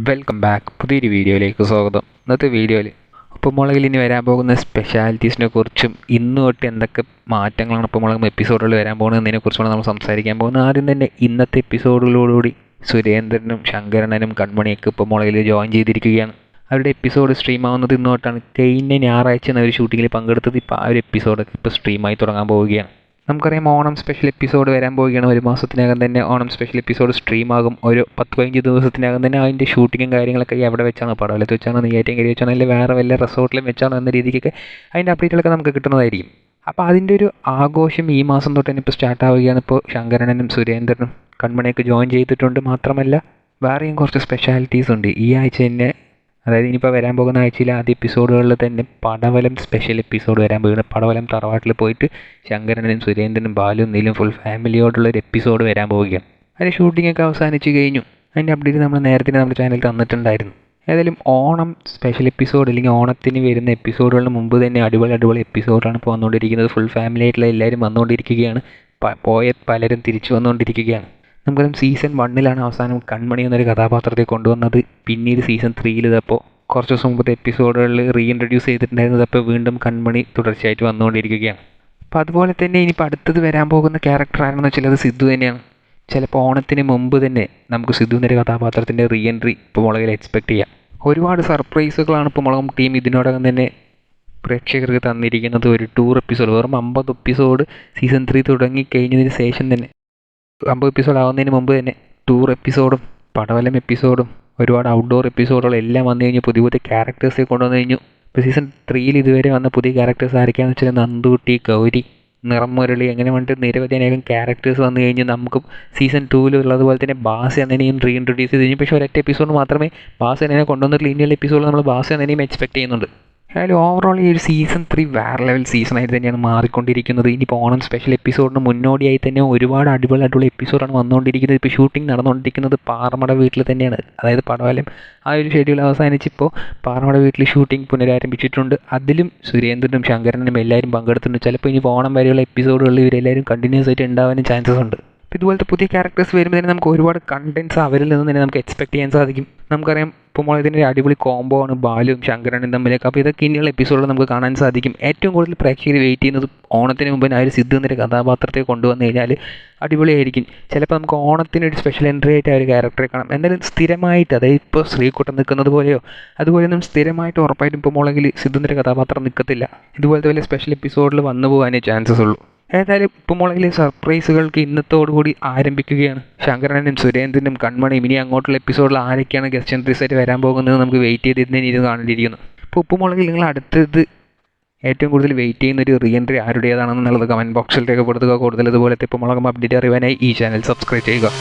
Welcome back. പുതിയൊരു വീഡിയോയിലേക്ക് സ്വാഗതം. ഇന്നത്തെ വീഡിയോയിൽ ഉപ്പുമുളകിൽ ഇനി വരാൻ പോകുന്ന സ്പെഷ്യാലിറ്റീസിനെ കുറിച്ചും ഇന്ന് തൊട്ട് എന്തൊക്കെ മാറ്റങ്ങളാണ് ഉപ്പുമുളകും എപ്പിസോഡുകൾ വരാൻ പോകുന്നതിനെ കുറിച്ചാണ് നമ്മൾ സംസാരിക്കാൻ പോകുന്നത്. ആദ്യം തന്നെ ഇന്നത്തെ എപ്പിസോഡുകളോടുകൂടി സുരേന്ദ്രനും ശങ്കരനും കൺമണിയൊക്കെ ഉപ്പുമുളകിൽ ജോയിൻ ചെയ്തിരിക്കുകയാണ്. അവരുടെ എപ്പിസോഡ് സ്ട്രീം ആവുന്നത് ഇന്ന് തൊട്ടാണ്. കഴിഞ്ഞ ഞായറാഴ്ച അവർ ഷൂട്ടിങ്ങിൽ പങ്കെടുത്തത്. ഇപ്പോൾ ആ ഒരു എപ്പിസോഡൊക്കെ ഇപ്പോൾ സ്ട്രീമായി തുടങ്ങാൻ പോവുകയാണ്. നമുക്കറിയാം ഓണം സ്പെഷ്യൽ എപ്പിസോഡ് വരാൻ പോവുകയാണ്. ഒരു മാസത്തിനകം തന്നെ ഓണം സ്പെഷ്യൽ എപ്പിസോഡ് സ്ട്രീം ആകും. ഒരു 10-15 ദിവസത്തിനകം തന്നെ അതിൻ്റെ ഷൂട്ടിങ്ങും കാര്യങ്ങളൊക്കെ എവിടെ വെച്ചാണ്, പടവലത്ത് വെച്ചാണോ, നെയ്യാറ്റിൻകര വെച്ചാണോ, അല്ലെങ്കിൽ വേറെ വല്ല റിസോർട്ടിലും വെച്ചാണോ എന്ന രീതിക്കൊക്കെ അതിൻ്റെ അപ്ഡേറ്റുകളൊക്കെ നമുക്ക് കിട്ടുന്നതായിരിക്കും. അപ്പോൾ അതിൻ്റെ ഒരു ആഘോഷം ഈ മാസം തൊട്ട് തന്നെ ഇപ്പോൾ സ്റ്റാർട്ട് ആവുകയാണ്. ഇപ്പോൾ ശങ്കരനും സുരേന്ദ്രനും കൺമണിയൊക്കെ ജോയിൻ ചെയ്തിട്ടുണ്ട്. മാത്രമല്ല വേറെയും കുറച്ച് സ്പെഷ്യാലിറ്റീസ് ഉണ്ട് ഈ ആഴ്ച തന്നെ. അതായത് ഇനിയിപ്പോൾ വരാൻ പോകുന്ന ആഴ്ചയിൽ ആദ്യ എപ്പിസോഡുകളിൽ തന്നെ പടവലം സ്പെഷ്യൽ എപ്പിസോഡ് വരാൻ പോകുന്നത്. പടവലം തറവാട്ടിൽ പോയിട്ട് ശങ്കരനും സുരേന്ദ്രനും ബാലും നീലും ഫുൾ ഫാമിലിയോടുള്ളൊരു എപ്പിസോഡ് വരാൻ പോവുകയാണ്. അതിൻ്റെ ഷൂട്ടിങ്ങൊക്കെ അവസാനിച്ച് കഴിഞ്ഞു. അതിൻ്റെ അപ്ഡേറ്റ് നമ്മൾ നേരത്തെ നമ്മുടെ ചാനലിൽ തന്നിട്ടുണ്ടായിരുന്നു. ഏതായാലും ഓണം സ്പെഷ്യൽ എപ്പിസോഡ് അല്ലെങ്കിൽ ഓണത്തിന് വരുന്ന എപ്പിസോഡുകളിന് മുമ്പ് തന്നെ അടിപൊളി എപ്പിസോഡാണ് ഇപ്പോൾ വന്നുകൊണ്ടിരിക്കുന്നത്. ഫുൾ ഫാമിലി ആയിട്ടുള്ള എല്ലാവരും വന്നുകൊണ്ടിരിക്കുകയാണ്. പോയ പലരും തിരിച്ചു വന്നുകൊണ്ടിരിക്കുകയാണ്. നമുക്കറിയാം സീസൺ 1 അവസാനം കൺമണി എന്നൊരു കഥാപാത്രത്തെ കൊണ്ടുവന്നത്. പിന്നീട് സീസൺ 3 ഇതപ്പോൾ കുറച്ച് ദിവസം മുമ്പത്തെ എപ്പിസോഡുകളിൽ റീഇൻട്രൊഡ്യൂസ് ചെയ്തിട്ടുണ്ടായിരുന്നത്. അപ്പോൾ വീണ്ടും കൺമണി തുടർച്ചയായിട്ട് വന്നുകൊണ്ടിരിക്കുകയാണ്. അപ്പോൾ അതുപോലെ തന്നെ ഇനിയിപ്പോൾ അടുത്തത് വരാൻ പോകുന്ന ക്യാരക്ടർ ആണെന്ന് വെച്ചാൽ അത് സിദ്ധു തന്നെയാണ്. ചിലപ്പോൾ ഓണത്തിന് മുമ്പ് തന്നെ നമുക്ക് സിദ്ധു എന്നൊരു കഥാപാത്രത്തിൻ്റെ റീഎൻട്രി ഇപ്പോൾ മുളകിൽ എക്സ്പെക്റ്റ് ചെയ്യാം. ഒരുപാട് സർപ്രൈസുകളാണ് ഇപ്പോൾ മുളകും ടീം ഇതിനോടകം തന്നെ പ്രേക്ഷകർക്ക് തന്നിരിക്കുന്നത്. ഒരു ടൂർ എപ്പിസോഡ്, വെറും 50 എപ്പിസോഡ് സീസൺ 3 തുടങ്ങി കഴിഞ്ഞതിന് ശേഷം തന്നെ 50 എപ്പിസോഡ് ആവുന്നതിന് മുമ്പ് തന്നെ ടൂർ എപ്പിസോഡും പടവലം എപ്പിസോഡും ഒരുപാട് ഔട്ട്ഡോർ എപ്പിസോഡുകളും എല്ലാം വന്നു കഴിഞ്ഞു. പുതിയ ക്യാരക്ടേഴ്സെ കൊണ്ടുവന്നു കഴിഞ്ഞു. ഇപ്പോൾ സീസൺ 3 ഇതുവരെ വന്ന പുതിയ ക്യാരക്ടേഴ്സ് ആരൊക്കെയാണെന്ന് വെച്ചാൽ നന്ദൂട്ടി, ഗൗരി, നിറമുരളി, അങ്ങനെ വേണ്ടിയിട്ട് നിരവധി അനേകം ക്യാരക്ടേഴ്സ് വന്നു കഴിഞ്ഞ് നമുക്ക് സീസൺ 2 ഉള്ളതുപോലെ തന്നെ ബാസി അന്നേനെയും റീഇൻട്രൊഡ്യൂസ് ചെയ്ത് കഴിഞ്ഞു. പക്ഷേ ഒരൊറ്റ എപ്പിസോഡ് മാത്രമേ ബാസി അന്നേനെ കൊണ്ടുവന്നിട്ടുള്ള. ഇനിയുള്ള എപ്പിസോഡിൽ നമ്മൾ ബാസി അന്നേനെയും എക്സ്പെക്ട് ചെയ്യുന്നുണ്ട്. ഏതായാലും ഓവറോൾ ഈ ഒരു സീസൺ 3 വേറെ ലെവൽ സീസണായിട്ട് തന്നെയാണ് മാറിക്കൊണ്ടിരിക്കുന്നത്. ഇനിയിപ്പോൾ ഓണം സ്പെഷ്യൽ എപ്പിസോഡിന് മുന്നോടിയായി തന്നെ ഒരുപാട് അടിപൊളി എപ്പിസോഡാണ് വന്നുകൊണ്ടിരിക്കുന്നത്. ഇപ്പോൾ ഷൂട്ടിംഗ് നടന്നുകൊണ്ടിരിക്കുന്നത് പാറമട വീട്ടിൽ തന്നെയാണ്. അതായത് പടവലം ആ ഒരു ഷെഡ്യൂൾ അവസാനിച്ചിപ്പോൾ പാറമട വീട്ടിൽ ഷൂട്ടിംഗ് പുനരാരംഭിച്ചിട്ടുണ്ട്. അതിലും സുരേന്ദ്രനും ശങ്കരനും എല്ലാവരും പങ്കെടുത്തിട്ടുണ്ട്. ചിലപ്പോൾ ഇനി ഓണം വരെയുള്ള എപ്പിസോഡുകളിൽ ഇവരെല്ലാവരും കണ്ടിന്യൂസ് ആയിട്ട് ഉണ്ടാവാനും ചാൻസസ് ഉണ്ട്. അപ്പോൾ ഇതുപോലത്തെ പുതിയ ക്യാരക്ടേഴ്സ് വരുമ്പോൾ തന്നെ നമുക്ക് ഒരുപാട് കണ്ടൻസ് അവരിൽ നിന്ന് തന്നെ നമുക്ക് എക്സ്പെക്ട് ചെയ്യാൻ സാധിക്കും. നമുക്കറിയാം ഇപ്പോൾ ഇതിൻ്റെ അടിപൊളി കോംബോ ആണ് ബാലും ശങ്കരനും തമ്മിലേക്ക്. അപ്പോൾ ഇതൊക്കെ ഇനിയുള്ള എപ്പിസോഡിൽ നമുക്ക് കാണാൻ സാധിക്കും. ഏറ്റവും കൂടുതൽ പ്രേക്ഷകർ വെയിറ്റ് ചെയ്യുന്നത് ഓണത്തിന് മുമ്പ് ആ ഒരു സിദ്ധു എന്നൊരു കഥാപാത്രത്തെ കൊണ്ടുവന്നു കഴിഞ്ഞാൽ അടിപൊളിയായിരിക്കും. ചിലപ്പോൾ നമുക്ക് ഓണത്തിനൊരു സ്പെഷ്യൽ എൻട്രി ആയിട്ട് ആ ഒരു ക്യാരക്ടറെ കാണാം. എന്തായാലും സ്ഥിരമായിട്ട്, അതായത് ഇപ്പോൾ ശ്രീകുട്ടൻ നിൽക്കുന്നത് പോലെയോ അതുപോലെയൊന്നും സ്ഥിരമായിട്ട് ഉറപ്പായിട്ടും ഇപ്പോൾ മുളകിൽ സിദ്ധു എന്നൊരു കഥാപാത്രം നിൽക്കത്തില്ല. ഇതുപോലത്തെ വലിയ സ്പെഷ്യൽ എപ്പിസോഡിൽ വന്നു പോകാനേ ചാൻസസ് ഉള്ളൂ. ഏതായാലും ഇപ്പോൾ മുളകിലെ സർപ്രൈസുകൾക്ക് ഇന്നത്തോടുകൂടി ആരംഭിക്കുകയാണ്. ശങ്കരനും സുരേന്ദ്രനും കൺമണിയും ഇനി അങ്ങോട്ടുള്ള എപ്പിസോഡിൽ ആരൊക്കെയാണ് ഗസ്റ്റ് എൻട്രീസ് ആയിട്ട് വരാൻ പോകുന്നത് നമുക്ക് വെയിറ്റ് ചെയ്തിരുന്നതിന് കാണേണ്ടിയിരിക്കുന്നു. ഇപ്പോൾ ഉപ്പുമുളകിൽ നിങ്ങൾ അടുത്തത് ഏറ്റവും കൂടുതൽ വെയിറ്റ് ചെയ്യുന്ന ഒരു റീഎൻട്രി ആരുടേതാണെന്നുള്ളത് കമൻറ്റ് ബോക്സിൽ രേഖപ്പെടുത്തുക. കൂടുതൽ ഇതുപോലത്തെ ഉപ്പുമുളകും അപ്ഡേറ്റ് അറിയാനായി ഈ ചാനൽ സബ്സ്ക്രൈബ് ചെയ്യുക.